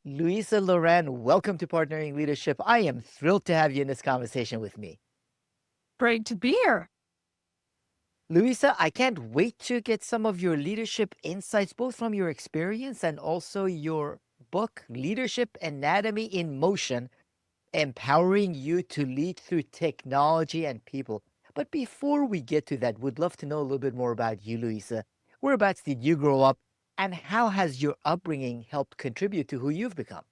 Louisa Loran, welcome to Partnering Leadership. I am thrilled to have you in this conversation with me. Great to be here. Louisa, I can't wait to get some of your leadership insights, both from your experience and also your book, Leadership Anatomy in Motion, empowering you to lead through technology and people. But before we get to that, would love to know a little bit more about you, Louisa. Whereabouts did you grow up, and how has your upbringing helped contribute to who you've become?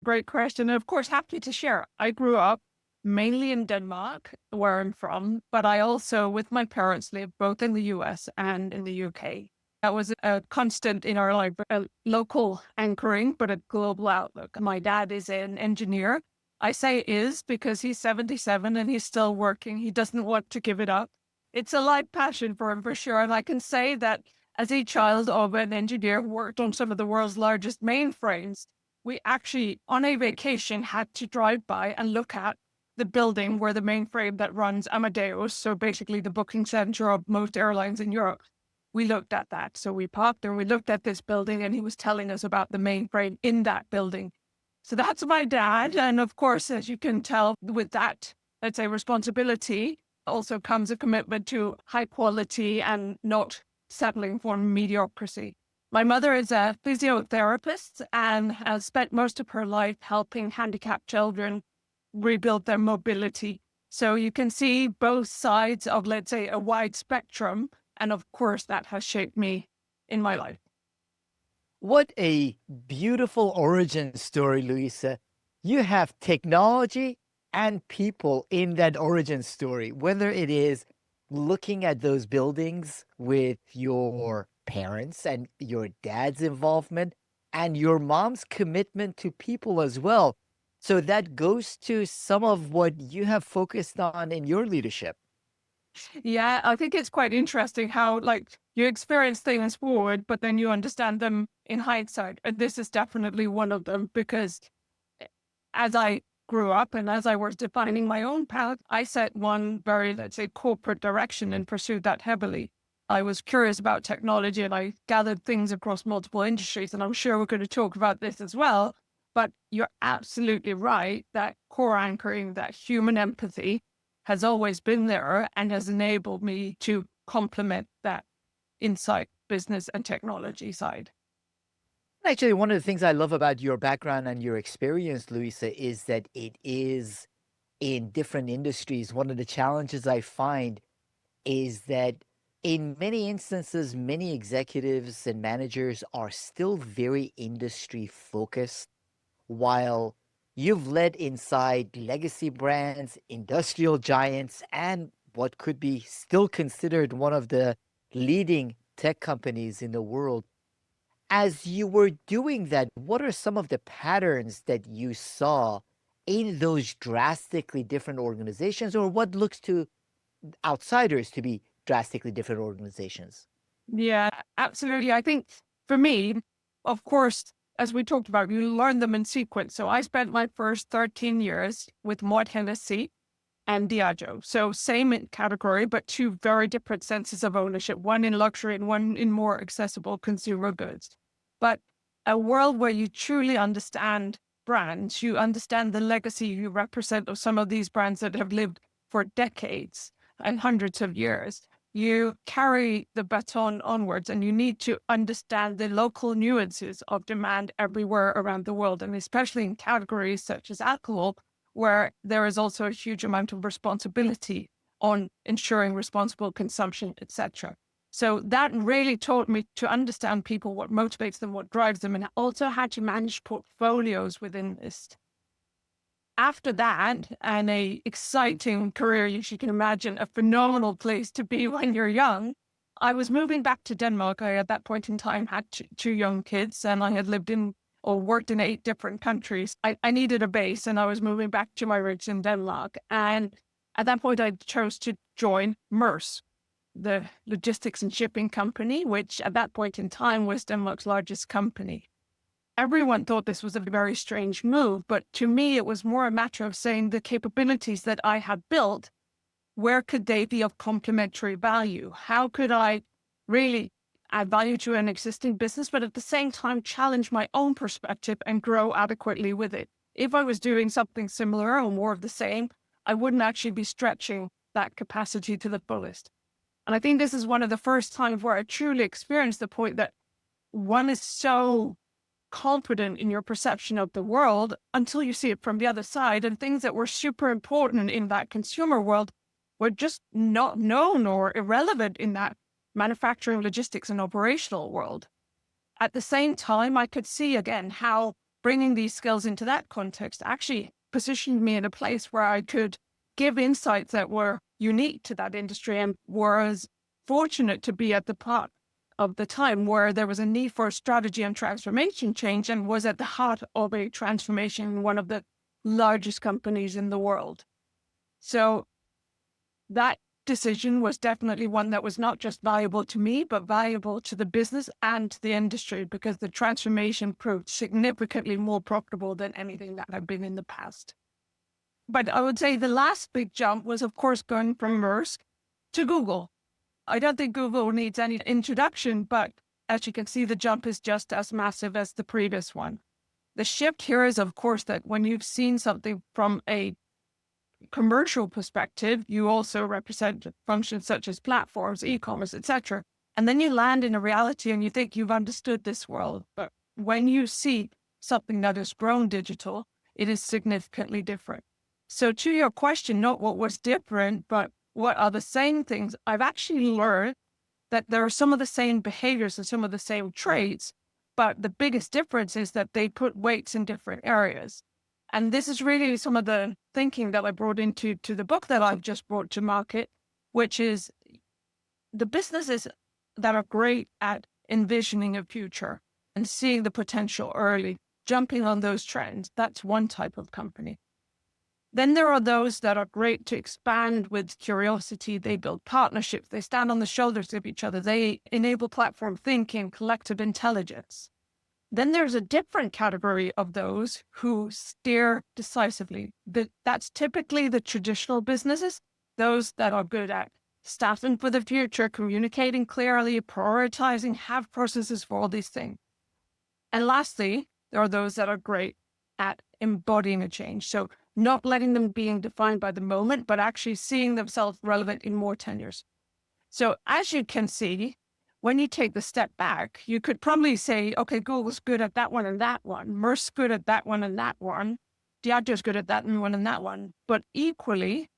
Great question. And of course, happy to share. I grew up mainly in Denmark, where I'm from, but I also, with my parents, lived both in the US and in the UK. That was a constant in our life, a local anchoring, but a global outlook. My dad is an engineer. I say is because he's 77 and he's still working. He doesn't want to give it up. It's a life passion for him for sure. And I can say that as a child of an engineer who worked on some of the world's largest mainframes, we actually, on a vacation, had to drive by and look at the building where the mainframe that runs Amadeus, so basically the booking center of most airlines in Europe, we looked at that. So we parked and we looked at this building, and he was telling us about the mainframe in that building. So that's my dad. And of course, as you can tell, with that, let's say, responsibility also comes a commitment to high quality and not settling for mediocrity. My mother is a physiotherapist and has spent most of her life helping handicapped children rebuild their mobility. So you can see both sides of, let's say, a wide spectrum. And of course, that has shaped me in my life. What a beautiful origin story, Luisa. You have technology and people in that origin story, whether it is looking at those buildings with your parents and your dad's involvement and your mom's commitment to people as well. So that goes to some of what you have focused on in your leadership. Yeah, I think it's quite interesting how, like, you experience things forward, but then you understand them in hindsight. And this is definitely one of them because as I grew up and as I was defining my own path, I set one very, let's say, corporate direction and pursued that heavily. I was curious about technology and I gathered things across multiple industries. And I'm sure we're going to talk about this as well. But you're absolutely right that core anchoring, that human empathy has always been there and has enabled me to complement that insight, business, and technology side. Actually, one of the things I love about your background and your experience, Luisa, is that it is in different industries. One of the challenges I find is that in many instances, many executives and managers are still very industry focused, while you've led inside legacy brands, industrial giants, and what could be still considered one of the leading tech companies in the world. As you were doing that, what are some of the patterns that you saw in those drastically different organizations, or what looks to outsiders to be drastically different organizations? Yeah, absolutely. I think for me, of course, as we talked about, you learn them in sequence. So I spent my first 13 years with Maud Hennessy and Diageo. So same category, but two very different senses of ownership, one in luxury and one in more accessible consumer goods. But a world where you truly understand brands, you understand the legacy you represent of some of these brands that have lived for decades and hundreds of years. You carry the baton onwards and you need to understand the local nuances of demand everywhere around the world, and especially in categories such as alcohol, where there is also a huge amount of responsibility on ensuring responsible consumption, etc. So that really taught me to understand people, what motivates them, what drives them, and also how to manage portfolios within this. After that, and a exciting career, as you can imagine, a phenomenal place to be when you're young, I was moving back to Denmark. I, at that point in time, had two young kids, and I had lived in or worked in 8 different countries. I needed a base, and I was moving back to my roots in Denmark. And at that point, I chose to join Maersk, the logistics and shipping company, which at that point in time was Denmark's largest company. Everyone thought this was a very strange move, but to me, it was more a matter of saying the capabilities that I had built, where could they be of complementary value? How could I really add value to an existing business, but at the same time, challenge my own perspective and grow adequately with it. If I was doing something similar or more of the same, I wouldn't actually be stretching that capacity to the fullest. And I think this is one of the first times where I truly experienced the point that one is so confident in your perception of the world until you see it from the other side. And things that were super important in that consumer world were just not known or irrelevant in that manufacturing, logistics, and operational world. At the same time, I could see again how bringing these skills into that context actually positioned me in a place where I could give insights that were unique to that industry and was fortunate to be at the part of the time where there was a need for strategy and transformation change and was at the heart of a transformation in one of the largest companies in the world. So that decision was definitely one that was not just valuable to me, but valuable to the business and to the industry because the transformation proved significantly more profitable than anything that had been in the past. But I would say the last big jump was, of course, going from Maersk to Google. I don't think Google needs any introduction, but as you can see, the jump is just as massive as the previous one. The shift here is, of course, that when you've seen something from a commercial perspective, you also represent functions such as platforms, e-commerce, etc. And then you land in a reality and you think you've understood this world. But when you see something that has grown digital, it is significantly different. So to your question, not what was different, but what are the same things, I've actually learned that there are some of the same behaviors and some of the same traits, but the biggest difference is that they put weights in different areas. And this is really some of the thinking that I brought into the book that I've just brought to market, which is the businesses that are great at envisioning a future and seeing the potential early, jumping on those trends. That's one type of company. Then there are those that are great to expand with curiosity. They build partnerships. They stand on the shoulders of each other. They enable platform thinking, collective intelligence. Then there's a different category of those who steer decisively. That's typically the traditional businesses, those that are good at staffing for the future, communicating clearly, prioritizing, have processes for all these things. And lastly, there are those that are great at embodying a change. So not letting them being defined by the moment, but actually seeing themselves relevant in more tenures. So as you can see, when you take the step back, you could probably say, okay, Google's good at that one and that one. Maersk's good at that one and that one. Diageo's good at that one and that one. But equally,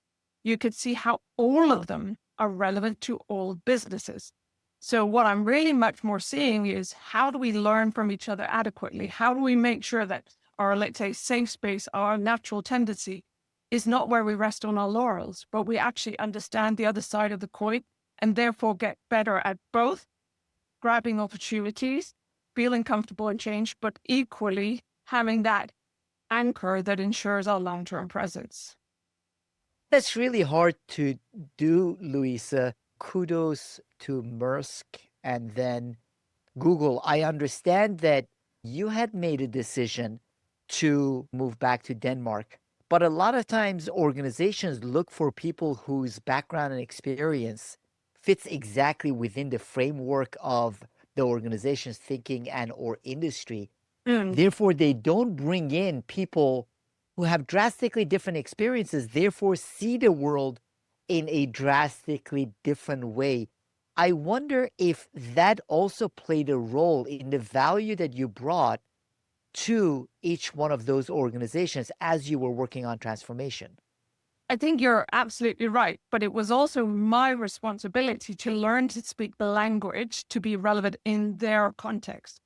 you could see how all of them are relevant to all businesses. So what I'm really much more seeing is how do we learn from each other adequately? How do we make sure that our, let's say, safe space, our natural tendency is not where we rest on our laurels, but we actually understand the other side of the coin and therefore get better at both grabbing opportunities, feeling comfortable in change, but equally having that anchor that ensures our long-term presence. That's really hard to do, Louisa. Kudos to Maersk and then Google. I understand that you had made a decision to move back to Denmark, but a lot of times organizations look for people whose background and experience fits exactly within the framework of the organization's thinking and or industry. Mm. Therefore, they don't bring in people who have drastically different experiences, therefore see the world in a drastically different way. I wonder if that also played a role in the value that you brought to each one of those organizations as you were working on transformation. I think you're absolutely right, but it was also my responsibility to learn to speak the language to be relevant in their context.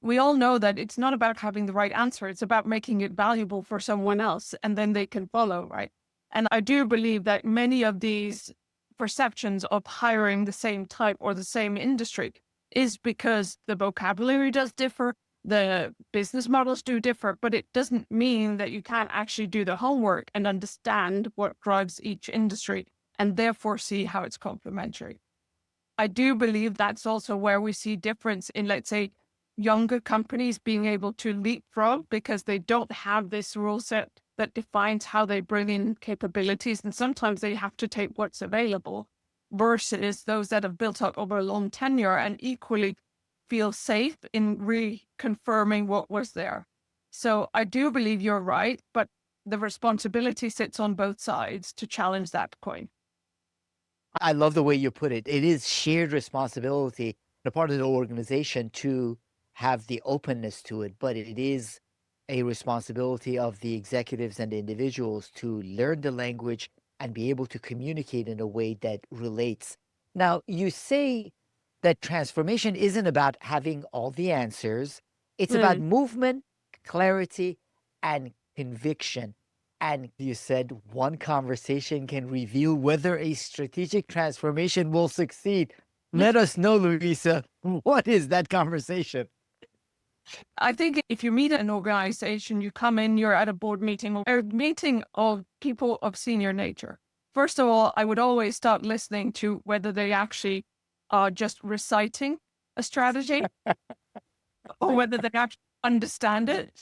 We all know that it's not about having the right answer. It's about making it valuable for someone else and then they can follow, right? And I do believe that many of these perceptions of hiring the same type or the same industry is because the vocabulary does differ, the business models do differ, but it doesn't mean that you can't actually do the homework and understand what drives each industry and therefore see how it's complementary. I do believe that's also where we see difference in, let's say, younger companies being able to leapfrog because they don't have this rule set that defines how they bring in capabilities. And sometimes they have to take what's available. versus those that have built up over a long tenure and equally feel safe in reconfirming what was there. So I do believe you're right, but the responsibility sits on both sides to challenge that coin. I love the way you put it. It is shared responsibility on the part of the organization to have the openness to it, but it is a responsibility of the executives and the individuals to learn the language and be able to communicate in a way that relates. Now, you say that transformation isn't about having all the answers, it's about Mm. movement, clarity, and conviction. And you said one conversation can reveal whether a strategic transformation will succeed. Let us know, Louisa. What is that conversation? I think if you meet an organization, you come in, you're at a board meeting or a meeting of people of senior nature. First of all, I would always start listening to whether they actually are just reciting a strategy or whether they actually understand it,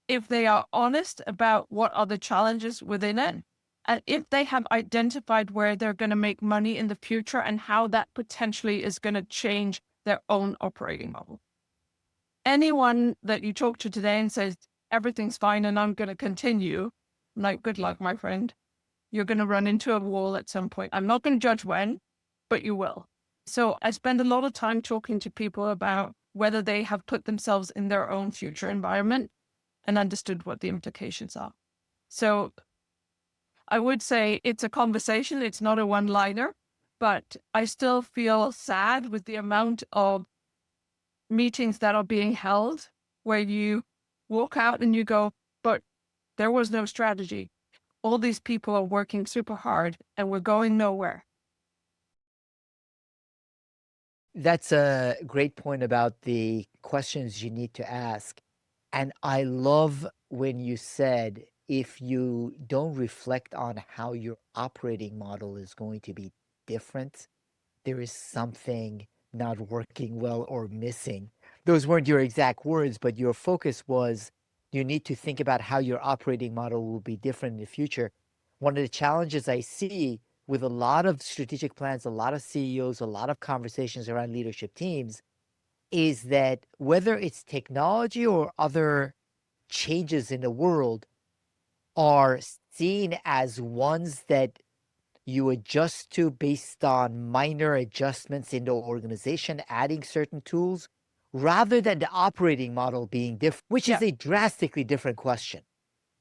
if they are honest about what are the challenges within it, and if they have identified where they're going to make money in the future and how that potentially is going to change their own operating model. Anyone that you talk to today and says, everything's fine and I'm going to continue, I'm like, good luck, my friend. You're going to run into a wall at some point. I'm not going to judge when, but you will. So I spend a lot of time talking to people about whether they have put themselves in their own future environment and understood what the implications are. So I would say it's a conversation. It's not a one-liner, but I still feel sad with the amount of meetings that are being held where you walk out and you go, but there was no strategy. All these people are working super hard and we're going nowhere. That's a great point about the questions you need to ask. And I love when you said if you don't reflect on how your operating model is going to be different, there is something not working well or missing. Those weren't your exact words, but your focus was you need to think about how your operating model will be different in the future. One of the challenges I see with a lot of strategic plans, a lot of CEOs, a lot of conversations around leadership teams is that whether it's technology or other changes in the world are seen as ones that you adjust to based on minor adjustments in the organization, adding certain tools, rather than the operating model being different, which Yeah, is a drastically different question.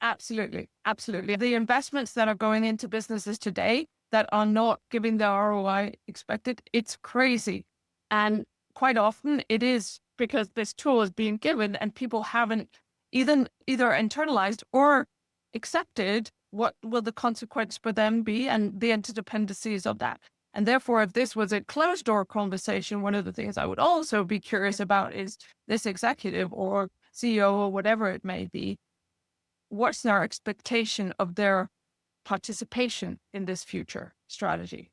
absolutely. Absolutely. The investments that are going into businesses today that are not giving the ROI expected, it's crazy. And quite often it is because this tool is being given and people haven't either internalized or accepted what will the consequence for them be and the interdependencies of that. And therefore, if this was a closed door conversation, one of the things I would also be curious about is this executive or CEO or whatever it may be, what's their expectation of their participation in this future strategy?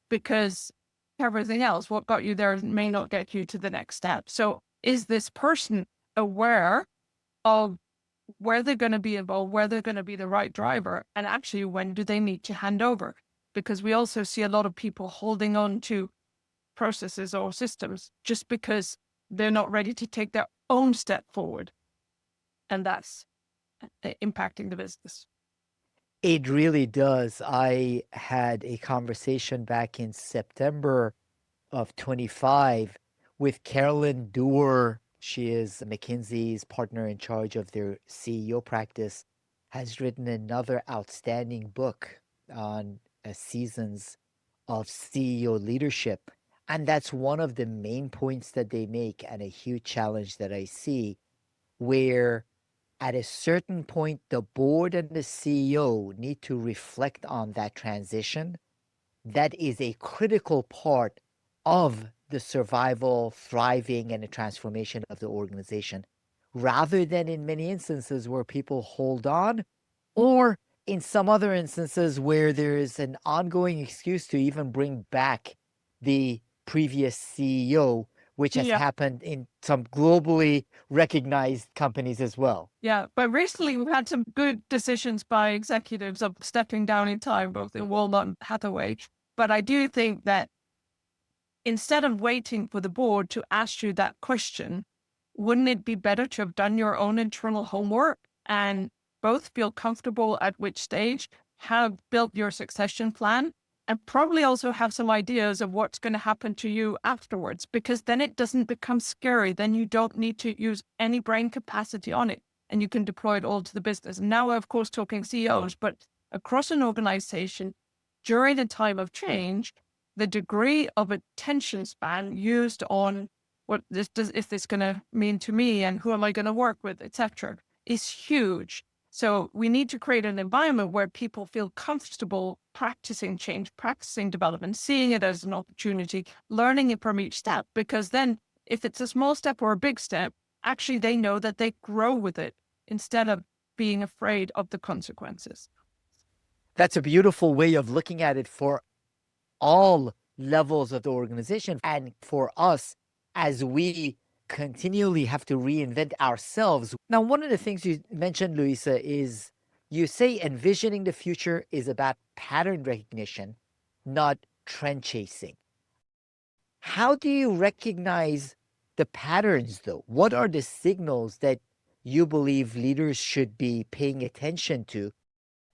Because everything else, what got you there may not get you to the next step. So is this person aware of where they're going to be involved, where they're going to be the right driver, and actually when do they need to hand over? Because we also see a lot of people holding on to processes or systems just because they're not ready to take their own step forward. And that's impacting the business. It really does. I had a conversation back in September of 25 with Carolyn Dewar. She is McKinsey's partner in charge of their CEO practice, has written another outstanding book on seasons of CEO leadership. And that's one of the main points that they make, and a huge challenge that I see, where at a certain point, the board and the CEO need to reflect on that transition. That is a critical part of the survival, thriving, and the transformation of the organization, rather than in many instances where people hold on, or in some other instances where there is an ongoing excuse to even bring back the previous CEO, which has Yeah. happened in some globally recognized companies as well. Yeah. But recently we've had some good decisions by executives of stepping down in time, both in Walmart and Hathaway. But I do think that instead of waiting for the board to ask you that question, wouldn't it be better to have done your own internal homework and both feel comfortable at which stage, have built your succession plan, and probably also have some ideas of what's going to happen to you afterwards? Because then it doesn't become scary. Then you don't need to use any brain capacity on it and you can deploy it all to the business. And now we're, of course, talking CEOs, but across an organization during a time of change, the degree of attention span used on what this does, is this going to mean to me and who am I going to work with, etc., is huge. So we need to create an environment where people feel comfortable practicing change, practicing development, seeing it as an opportunity, learning it from each step, because then if it's a small step or a big step, actually they know that they grow with it instead of being afraid of the consequences. That's a beautiful way of looking at it for all levels of the organization and for us as we continually have to reinvent ourselves. Now, one of the things you mentioned, Louisa, is you say envisioning the future is about pattern recognition, not trend chasing. How do you recognize the patterns, though? What are the signals that you believe leaders should be paying attention to?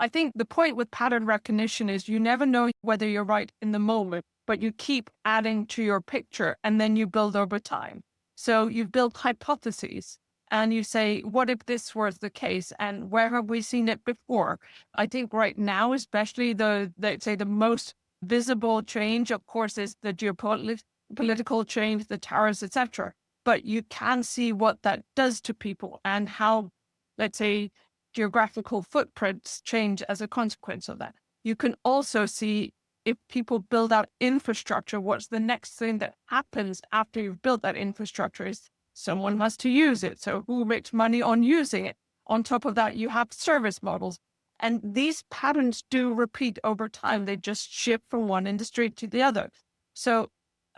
I think the point with pattern recognition is you never know whether you're right in the moment, but you keep adding to your picture and then you build over time. So you've built hypotheses and you say, what if this was the case and where have we seen it before? I think right now, especially let's say the most visible change, of course, is the geopolitical change, the tariffs, etc. But you can see what that does to people and how, let's say, geographical footprints change as a consequence of that. You can also see if people build out infrastructure, what's the next thing that happens after you've built that infrastructure is someone has to use it. So who makes money on using it? On top of that, you have service models. And these patterns do repeat over time. They just shift from one industry to the other. So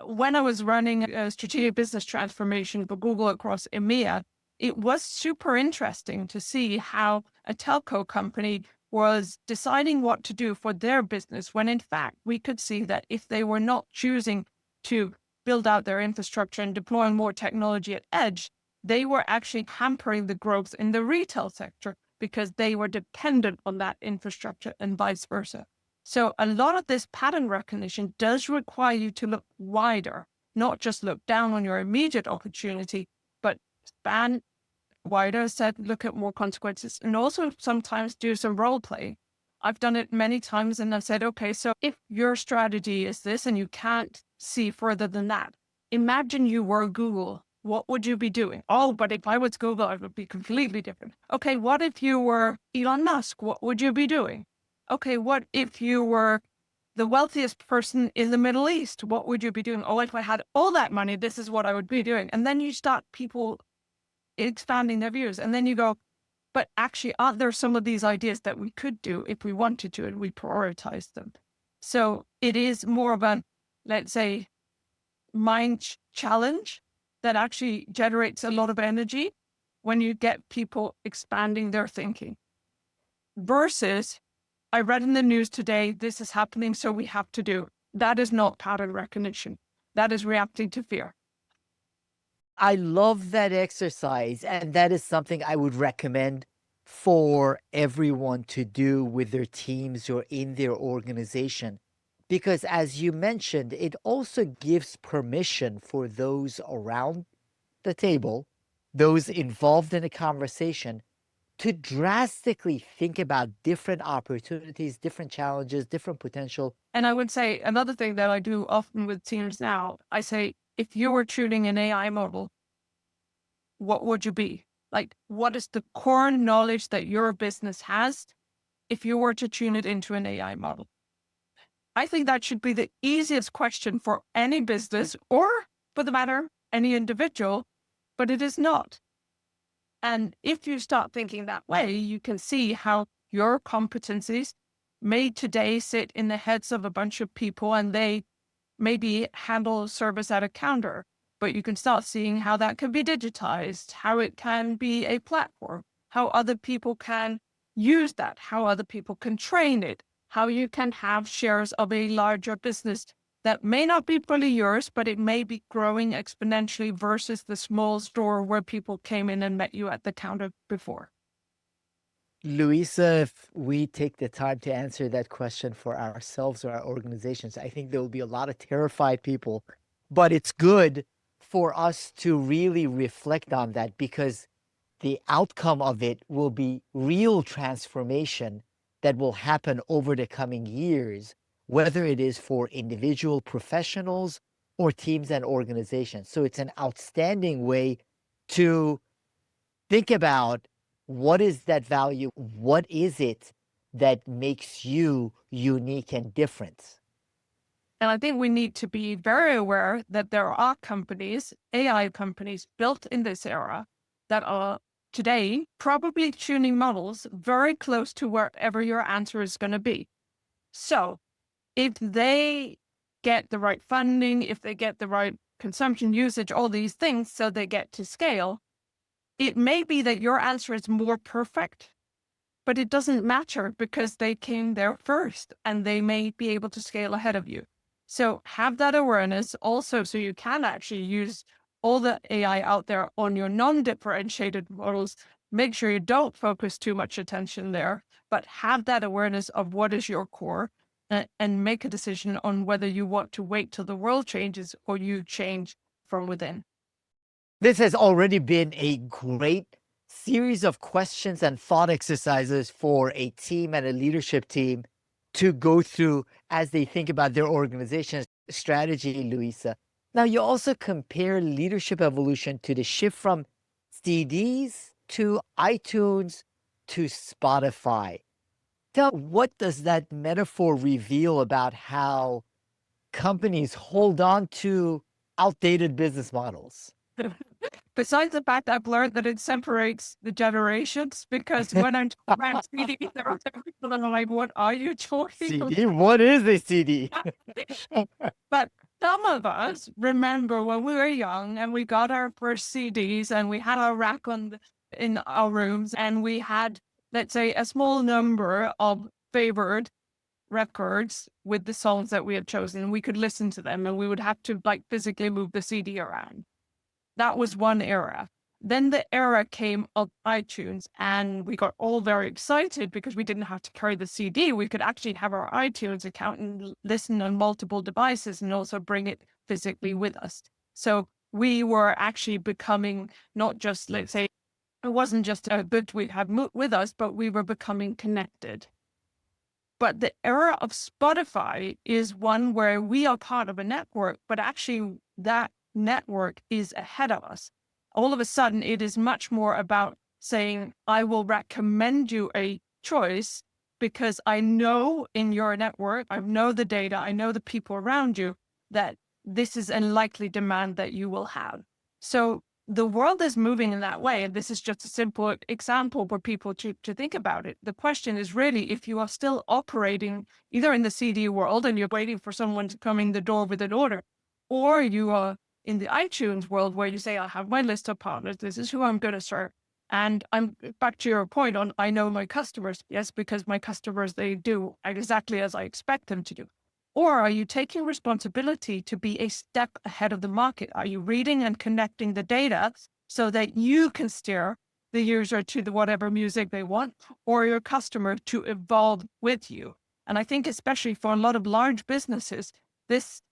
when I was running a strategic business transformation for Google across EMEA, it was super interesting to see how a telco company was deciding what to do for their business when in fact we could see that if they were not choosing to build out their infrastructure and deploying more technology at edge, they were actually hampering the growth in the retail sector because they were dependent on that infrastructure and vice versa. So a lot of this pattern recognition does require you to look wider, not just look down on your immediate opportunity, but span wider, said look at more consequences, and also sometimes do some role play. I've done it many times and I've said, okay, so if your strategy is this and you can't see further than that, imagine you were Google. What would you be doing? Oh, but if I was Google, I would be completely different. Okay, what if you were Elon Musk? What would you be doing? Okay, what if you were the wealthiest person in the Middle East? What would you be doing? Oh, if I had all that money, this is what I would be doing. And then you start people expanding their views. And then you go, but actually, aren't there some of these ideas that we could do if we wanted to and we prioritize them? So it is more of a, let's say, mind challenge that actually generates a lot of energy when you get people expanding their thinking. Versus, I read in the news today, this is happening, so we have to do. That is not pattern recognition. That is reacting to fear. I love that exercise, and that is something I would recommend for everyone to do with their teams or in their organization. Because as you mentioned, it also gives permission for those around the table, those involved in a conversation, to drastically think about different opportunities, different challenges, different potential. And I would say another thing that I do often with teams now, I say, if you were tuning an AI model, what would you be? Like, what is the core knowledge that your business has if you were to tune it into an AI model? I think that should be the easiest question for any business or, for the matter, any individual, but it is not. And if you start thinking that way, you can see how your competencies may today sit in the heads of a bunch of people and they maybe handle service at a counter, but you can start seeing how that can be digitized, how it can be a platform, how other people can use that, how other people can train it, how you can have shares of a larger business that may not be fully yours, but it may be growing exponentially versus the small store where people came in and met you at the counter before. Louisa, if we take the time to answer that question for ourselves or our organizations, I think there will be a lot of terrified people. But it's good for us to really reflect on that, because the outcome of it will be real transformation that will happen over the coming years, whether it is for individual professionals or teams and organizations. So it's an outstanding way to think about, what is that value? What is it that makes you unique and different? And I think we need to be very aware that there are companies, AI companies built in this era, that are today probably tuning models very close to wherever your answer is going to be. So if they get the right funding, if they get the right consumption usage, all these things, so they get to scale, it may be that your answer is more perfect, but it doesn't matter because they came there first and they may be able to scale ahead of you. So have that awareness also, so you can actually use all the AI out there on your non-differentiated models. Make sure you don't focus too much attention there, but have that awareness of what is your core, and make a decision on whether you want to wait till the world changes or you change from within. This has already been a great series of questions and thought exercises for a team and a leadership team to go through as they think about their organization's strategy, Louisa. Now, you also compare leadership evolution to the shift from CDs to iTunes to Spotify. What does that metaphor reveal about how companies hold on to outdated business models? Besides the fact I've learned that it separates the generations, because when I'm talking about CD, there are people that are like, what are you talking about? CD? What is a CD? But some of us remember when we were young and we got our first CDs and we had our rack in our rooms, and we had, let's say, a small number of favored records with the songs that we had chosen. We could listen to them and we would have to like physically move the CD around. That was one era. Then the era came of iTunes, and we got all very excited because we didn't have to carry the CD. We could actually have our iTunes account and listen on multiple devices and also bring it physically with us. So we were actually becoming not just, let's say, it wasn't just a book we had with us, but we were becoming connected. But the era of Spotify is one where we are part of a network, but actually that network is ahead of us. All of a sudden, it is much more about saying, I will recommend you a choice because I know in your network, I know the data, I know the people around you, that this is a likely demand that you will have. So the world is moving in that way. And this is just a simple example for people to think about it. The question is really, if you are still operating either in the CD world and you're waiting for someone to come in the door with an order, or you are in the iTunes world where you say, I have my list of partners, this is who I'm going to serve. And I'm back to your point on, I know my customers. Yes, because my customers, they do exactly as I expect them to do. Or are you taking responsibility to be a step ahead of the market? Are you reading and connecting the data so that you can steer the user to the whatever music they want, or your customer to evolve with you? And I think especially for a lot of large businesses, this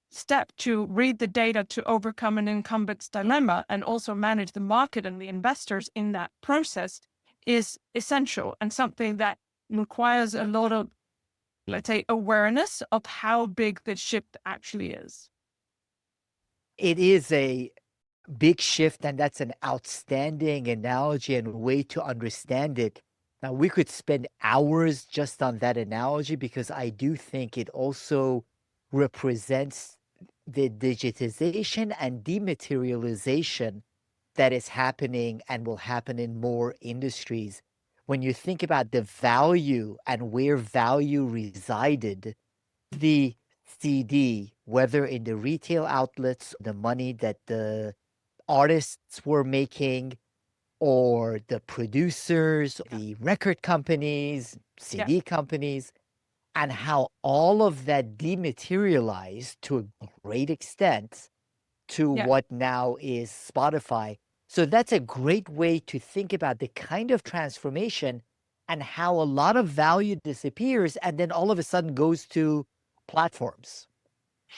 step to read the data to overcome an incumbent's dilemma and also manage the market and the investors in that process is essential, and something that requires a lot of, let's say, awareness of how big the shift actually is. It is a big shift, and that's an outstanding analogy and way to understand it. Now, we could spend hours just on that analogy, because I do think it also represents the digitization and dematerialization that is happening and will happen in more industries. When you think about the value and where value resided, the CD, whether in the retail outlets, the money that the artists were making, or the producers, Yeah. the record companies, Yeah. CD companies, and how all of that dematerialized to a great extent to Yeah. what now is Spotify. So that's a great way to think about the kind of transformation and how a lot of value disappears and then all of a sudden goes to platforms.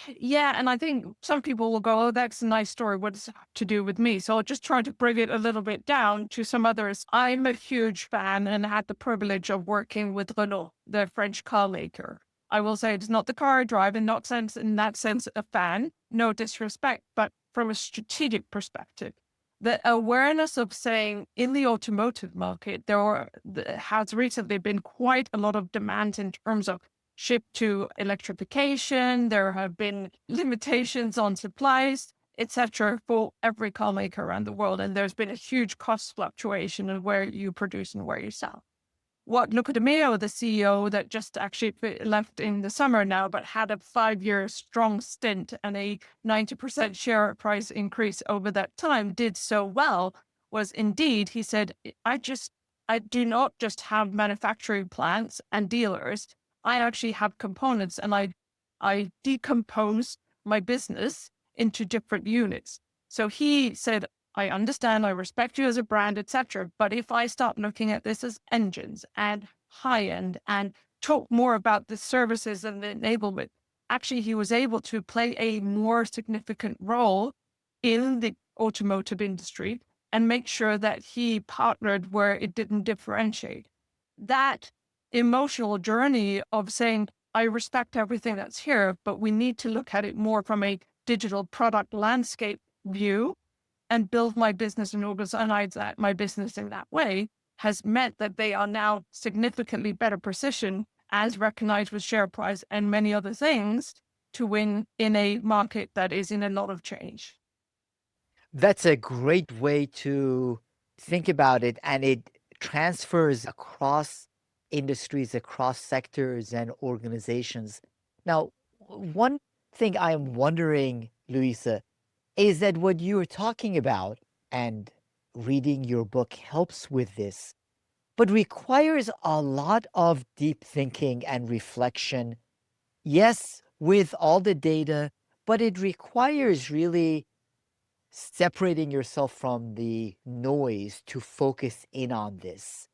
Yeah, and I think some people will go, "Oh, that's a nice story. What does it have to do with me?" So I'll just try to bring it a little bit down to some others. I'm a huge fan and had the privilege of working with Renault, the French car maker. I will say it's not the car I drive, and not sense in that sense a fan. No disrespect, but from a strategic perspective, the awareness of saying in the automotive market has recently been quite a lot of demand in terms of shift to electrification. There have been limitations on supplies, etc., for every car maker around the world. And there's been a huge cost fluctuation in where you produce and where you sell. What Luca De Meo, the CEO that just actually left in the summer now, but had a 5-year strong stint and a 90% share price increase over that time, did so well was indeed, he said, I do not just have manufacturing plants and dealers. I actually have components and I decompose my business into different units. So he said, I understand, I respect you as a brand, etc. But if I start looking at this as engines and high end and talk more about the services and the enablement, actually he was able to play a more significant role in the automotive industry and make sure that he partnered where it didn't differentiate. That emotional journey of saying, I respect everything that's here, but we need to look at it more from a digital product landscape view and build my business and organize my business in that way has meant that they are now significantly better positioned as recognized with share price and many other things to win in a market that is in a lot of change. That's a great way to think about it, and it transfers across industries, across sectors and organizations. Now, one thing I'm wondering, Luisa, is that what you are talking about and reading your book helps with this, but requires a lot of deep thinking and reflection. Yes, with all the data, but it requires really separating yourself from the noise to focus in on this.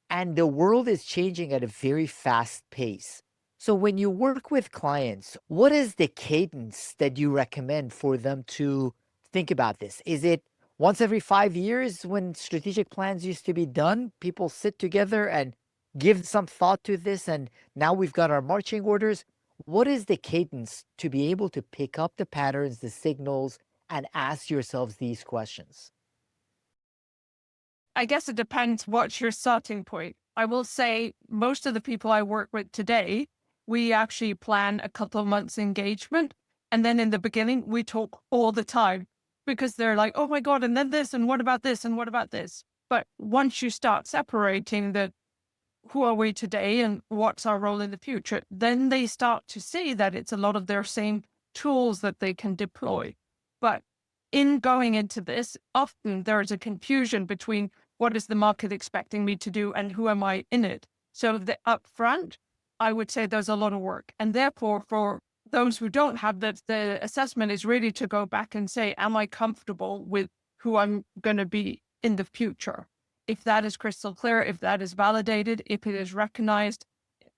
And the world is changing at a very fast pace. So when you work with clients, what is the cadence that you recommend for them to think about this? Is it once every 5 years when strategic plans used to be done, people sit together and give some thought to this, and now we've got our marching orders? What is the cadence to be able to pick up the patterns, the signals, and ask yourselves these questions? I guess it depends what's your starting point. I will say most of the people I work with today, we actually plan a couple of months engagement. And then in the beginning, we talk all the time because they're like, oh my God, and then this, and what about this, and what about this? But once you start separating the who are we today and what's our role in the future, then they start to see that it's a lot of their same tools that they can deploy. But in going into this, often there is a confusion between what is the market expecting me to do and who am I in it. So the upfront, I would say there's a lot of work. And therefore, for those who don't have that, the assessment is really to go back and say, am I comfortable with who I'm going to be in the future? If that is crystal clear, if that is validated, if it is recognized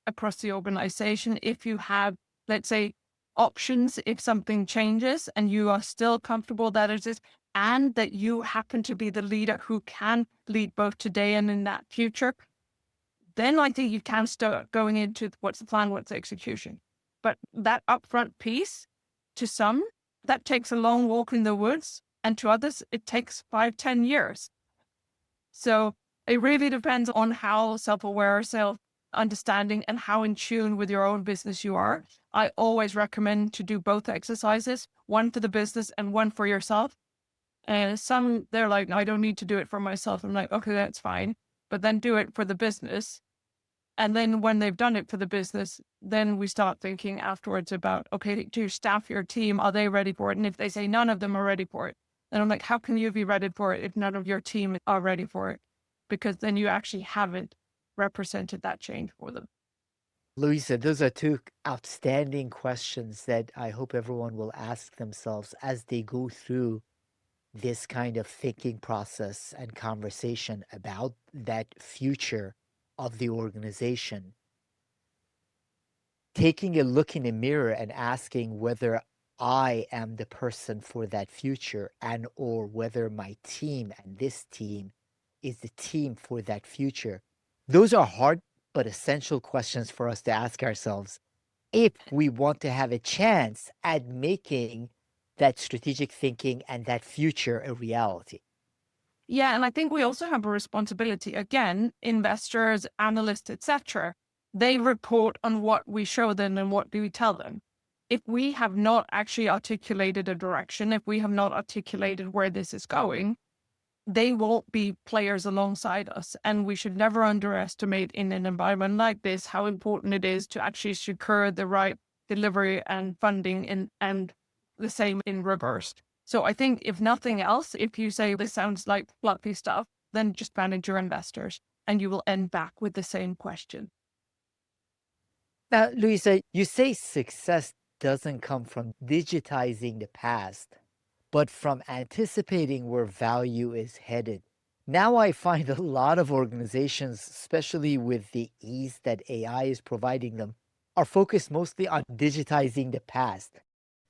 across the organization, if you have, let's say, options, if something changes and you are still comfortable that it is, and that you happen to be the leader who can lead both today and in that future, then I think you can start going into what's the plan, what's the execution. But that upfront piece, to some, that takes a long walk in the woods, and to others, it takes 5, 10 years. So it really depends on how self-aware, self-understanding, and how in tune with your own business you are. I always recommend to do both exercises, one for the business and one for yourself. And some, they're like, I don't need to do it for myself. I'm like, okay, that's fine. But then do it for the business. And then when they've done it for the business, then we start thinking afterwards about, okay, do you staff your team? Are they ready for it? And if they say none of them are ready for it, then I'm like, how can you be ready for it if none of your team are ready for it? Because then you actually haven't represented that change for them. Louisa, those are two outstanding questions that I hope everyone will ask themselves as they go through this kind of thinking process and conversation about that future of the organization. Taking a look in the mirror and asking whether I am the person for that future and or whether my team and this team is the team for that future. Those are hard but essential questions for us to ask ourselves if we want to have a chance at making that strategic thinking and that future a reality. Yeah, and I think we also have a responsibility. Again, investors, analysts, etc. They report on what we show them and what do we tell them. If we have not actually articulated a direction, if we have not articulated where this is going, they won't be players alongside us. And we should never underestimate in an environment like this how important it is to actually secure the right delivery and funding and the same in reverse. So I think if nothing else, if you say this sounds like fluffy stuff, then just manage your investors and you will end back with the same question. Now, Luisa, you say success doesn't come from digitizing the past, but from anticipating where value is headed. Now I find a lot of organizations, especially with the ease that AI is providing them, are focused mostly on digitizing the past.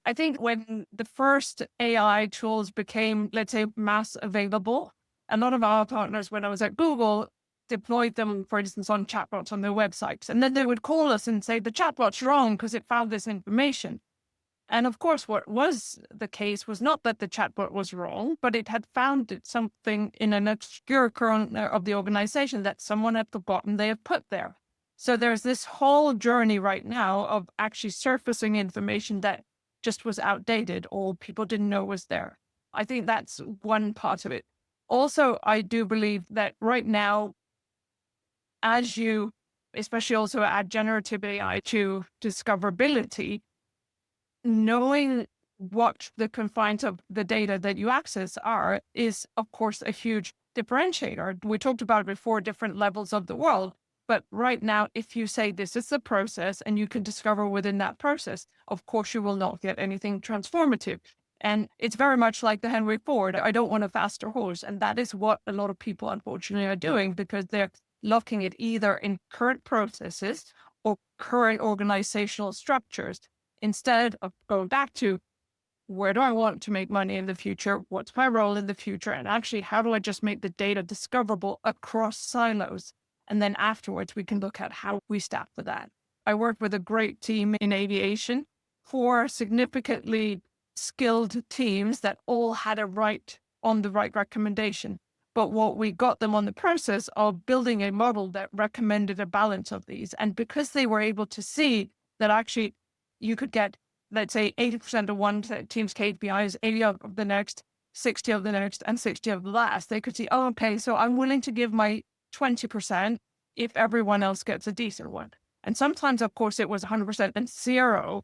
I think when the first AI tools became, let's say, mass available, a lot of our partners, when I was at Google, deployed them, for instance, on chatbots on their websites. And then they would call us and say, the chatbot's wrong because it found this information. And of course, what was the case was not that the chatbot was wrong, but it had found something in an obscure corner of the organization that someone at the bottom they have put there. So there's this whole journey right now of actually surfacing information that just was outdated or people didn't know was there. I think that's one part of it. Also, I do believe that right now, as you, especially also add generative AI to discoverability, knowing what the confines of the data that you access are is, of course, a huge differentiator. We talked about before different levels of the world. But right now, if you say this is the process and you can discover within that process, of course, you will not get anything transformative. And it's very much like the Henry Ford. I don't want a faster horse. And that is what a lot of people, unfortunately, are doing because they're locking it either in current processes or current organizational structures instead of going back to where do I want to make money in the future? What's my role in the future? And actually, how do I just make the data discoverable across silos? And then afterwards, we can look at how we staff for that. I work with a great team in aviation, 4 significantly skilled teams that all had a right on the right recommendation. But what we got them on the process of building a model that recommended a balance of these. And because they were able to see that actually you could get, let's say, 80% of one team's KPIs, 80 of the next, 60 of the next, and 60 of the last, they could see, oh, okay, so I'm willing to give my 20% if everyone else gets a decent one. And sometimes, of course, it was 100% and 0.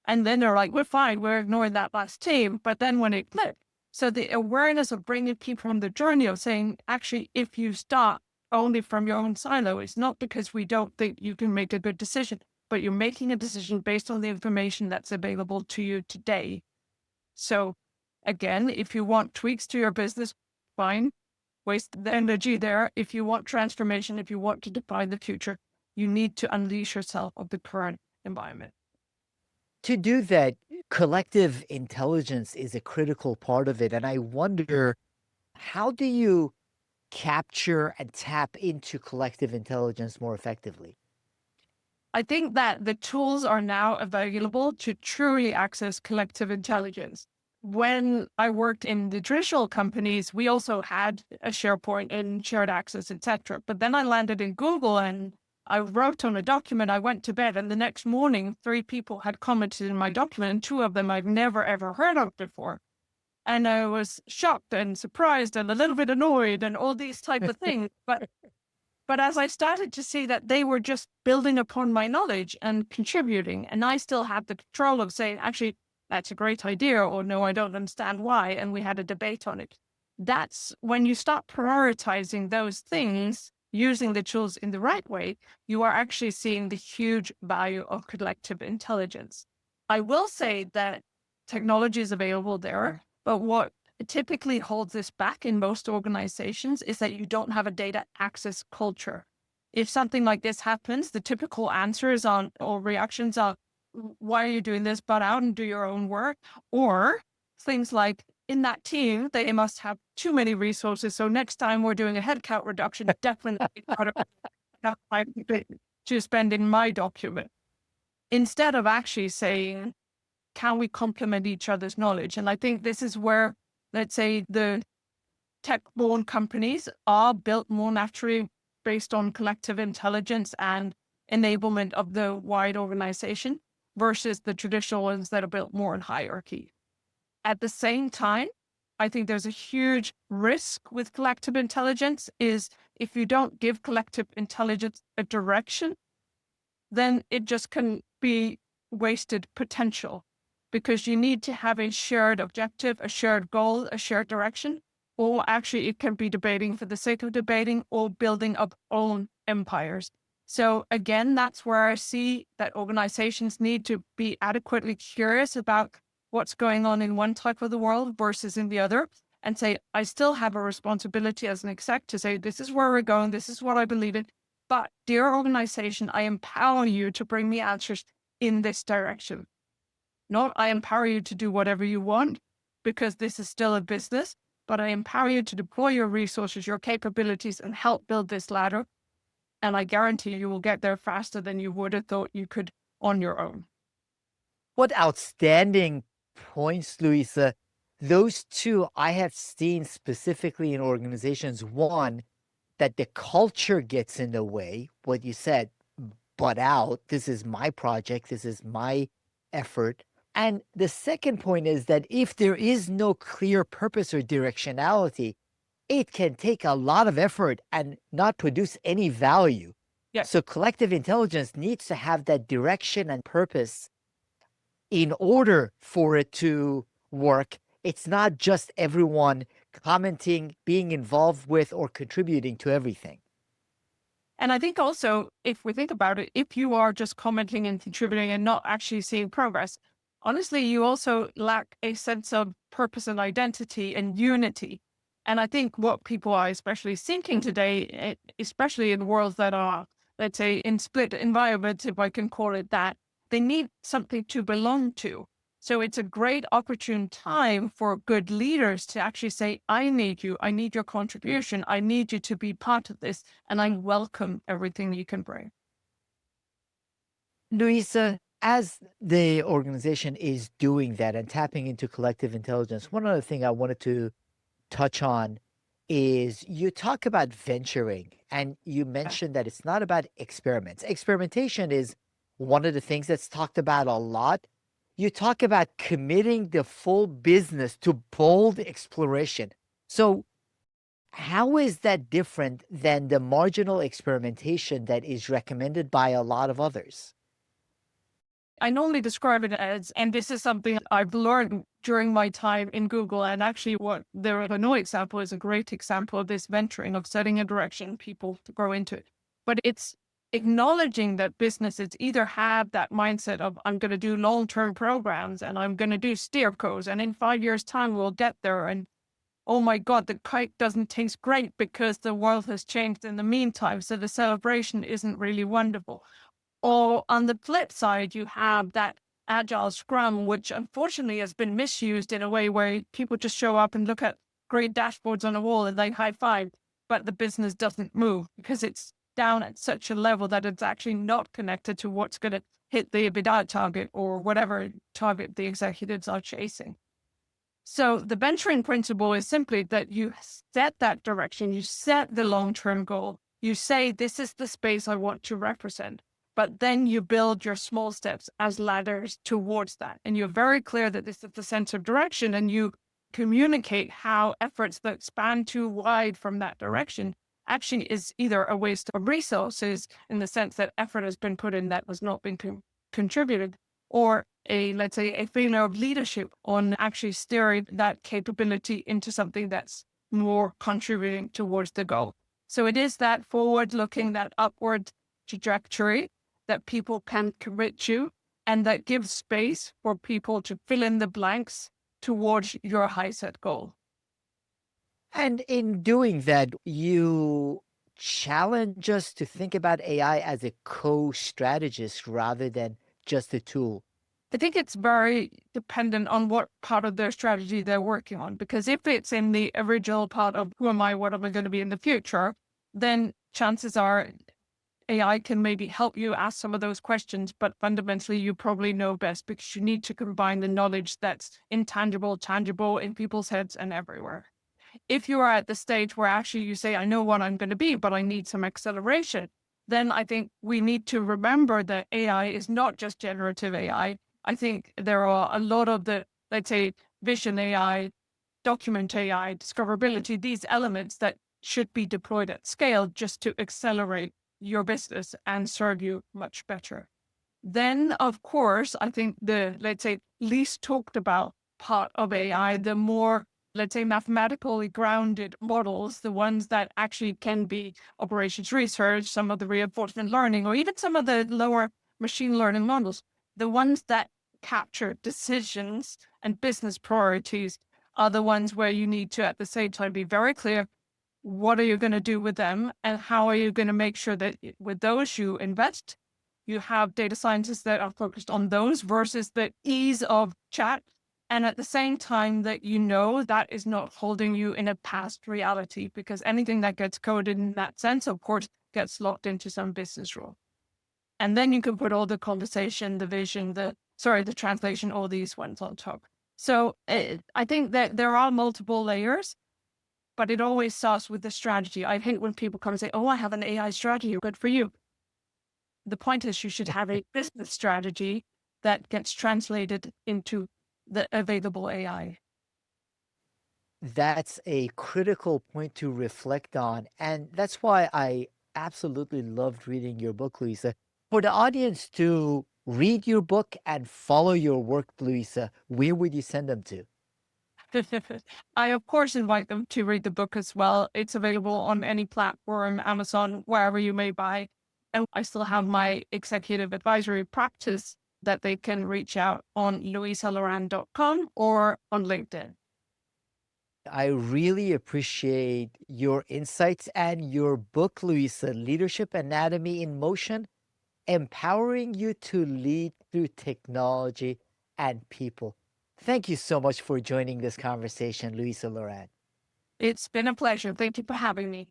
And then they're like, we're fine, we're ignoring that last team. But then when it clicked, so the awareness of bringing people on the journey of saying, actually, if you start only from your own silo, it's not because we don't think you can make a good decision, but you're making a decision based on the information that's available to you today. So again, if you want tweaks to your business, fine, waste the energy there. If you want transformation, if you want to define the future, you need to unleash yourself of the current environment. To do that, collective intelligence is a critical part of it. And I wonder, how do you capture and tap into collective intelligence more effectively? I think that the tools are now available to truly access collective intelligence. When I worked in the traditional companies, we also had a SharePoint and shared access, etc. But then I landed in Google and I wrote on a document, I went to bed, and the next morning, 3 people had commented in my document, and 2 of them I'd never ever heard of before. And I was shocked and surprised and a little bit annoyed and all these type of things. But as I started to see that they were just building upon my knowledge and contributing, and I still had the control of saying, actually, that's a great idea, or no, I don't understand why. And we had a debate on it. That's when you start prioritizing those things, using the tools in the right way, you are actually seeing the huge value of collective intelligence. I will say that technology is available there, but what typically holds this back in most organizations is that you don't have a data access culture. If something like this happens, the typical answers on or reactions are, why are you doing this? But out and do your own work. Or things like, in that team, they must have too many resources. So next time we're doing a headcount reduction, definitely part of that time to spend in my document. Instead of actually saying, can we complement each other's knowledge? And I think this is where, let's say, the tech-born companies are built more naturally based on collective intelligence and enablement of the wide organization versus the traditional ones that are built more in hierarchy. At the same time, I think there's a huge risk with collective intelligence is if you don't give collective intelligence a direction, then it just can be wasted potential because you need to have a shared objective, a shared goal, a shared direction, or actually it can be debating for the sake of debating or building up own empires. So again, that's where I see that organizations need to be adequately curious about what's going on in one type of the world versus in the other and say, I still have a responsibility as an exec to say, this is where we're going. This is what I believe in. But dear organization, I empower you to bring me answers in this direction. Not I empower you to do whatever you want because this is still a business, but I empower you to deploy your resources, your capabilities, and help build this ladder. And I guarantee you will get there faster than you would have thought you could on your own. What outstanding points, Louisa. Those two I have seen specifically in organizations. One, that the culture gets in the way, what you said, but out. This is my project. This is my effort. And the second point is that if there is no clear purpose or directionality, it can take a lot of effort and not produce any value. Yeah. So collective intelligence needs to have that direction and purpose in order for it to work. It's not just everyone commenting, being involved with, or contributing to everything. And I think also, if we think about it, if you are just commenting and contributing and not actually seeing progress, honestly, you also lack a sense of purpose and identity and unity. And I think what people are especially seeking today, especially in worlds that are, let's say, in split environments, if I can call it that, they need something to belong to. So it's a great opportune time for good leaders to actually say, I need you, I need your contribution, I need you to be part of this, and I welcome everything you can bring. Louisa, as the organization is doing that and tapping into collective intelligence, one other thing I wanted to touch on is you talk about venturing and you mentioned that it's not about experiments. Experimentation is one of the things that's talked about a lot. You talk about committing the full business to bold exploration. So, how is that different than the marginal experimentation that is recommended by a lot of others? I normally describe it as, and this is something I've learned during my time in Google, and actually what the Renault example is a great example of this venturing, of setting a direction, people to grow into it. But it's acknowledging that businesses either have that mindset of, I'm going to do long-term programs and I'm going to do steercos, and in 5 years' time we'll get there. And oh my God, the cake doesn't taste great because the world has changed in the meantime. So the celebration isn't really wonderful. Or on the flip side, you have that agile scrum, which unfortunately has been misused in a way where people just show up and look at great dashboards on a wall and they high five, but the business doesn't move because it's down at such a level that it's actually not connected to what's going to hit the EBITDA target or whatever target the executives are chasing. So the venturing principle is simply that you set that direction, you set the long-term goal, you say, this is the space I want to represent, but then you build your small steps as ladders towards that. And you're very clear that this is the sense of direction, and you communicate how efforts that span too wide from that direction actually is either a waste of resources in the sense that effort has been put in that has not been contributed, or let's say, a failure of leadership on actually steering that capability into something that's more contributing towards the goal. So it is that forward looking, that upward trajectory that people can commit to, and that gives space for people to fill in the blanks towards your high set goal. And in doing that, you challenge us to think about AI as a co-strategist rather than just a tool. I think it's very dependent on what part of their strategy they're working on. Because if it's in the original part of who am I, what am I going to be in the future, then chances are AI can maybe help you ask some of those questions, but fundamentally you probably know best because you need to combine the knowledge that's intangible, tangible in people's heads and everywhere. If you are at the stage where actually you say, I know what I'm going to be, but I need some acceleration, then I think we need to remember that AI is not just generative AI. I think there are a lot of the, let's say, vision AI, document AI, discoverability, these elements that should be deployed at scale just to accelerate your business and serve you much better. Then, of course, I think the, let's say, least talked about part of AI, the more, let's say, mathematically grounded models, the ones that actually can be operations research, some of the reinforcement learning, or even some of the lower machine learning models, the ones that capture decisions and business priorities are the ones where you need to, at the same time, be very clear what are you going to do with them and how are you going to make sure that with those you invest you have data scientists that are focused on those versus the ease of chat. And at the same time, that you know that is not holding you in a past reality because anything that gets coded in that sense, of course, gets locked into some business rule. And then you can put all the conversation, the vision, the translation, all these ones on top. So I think that there are multiple layers, but it always starts with the strategy. I hate when people come and say, oh, I have an AI strategy. Good for you. The point is you should have a business strategy that gets translated into the available AI. That's a critical point to reflect on. And that's why I absolutely loved reading your book, Louisa. For the audience to read your book and follow your work, Louisa, where would you send them to? I, of course, invite them to read the book as well. It's available on any platform, Amazon, wherever you may buy. And I still have my executive advisory practice that they can reach out on louisaloran.com or on LinkedIn. I really appreciate your insights and your book, Louisa, Leadership Anatomy in Motion, empowering you to lead through technology and people. Thank you so much for joining this conversation, Louisa Loran. It's been a pleasure. Thank you for having me.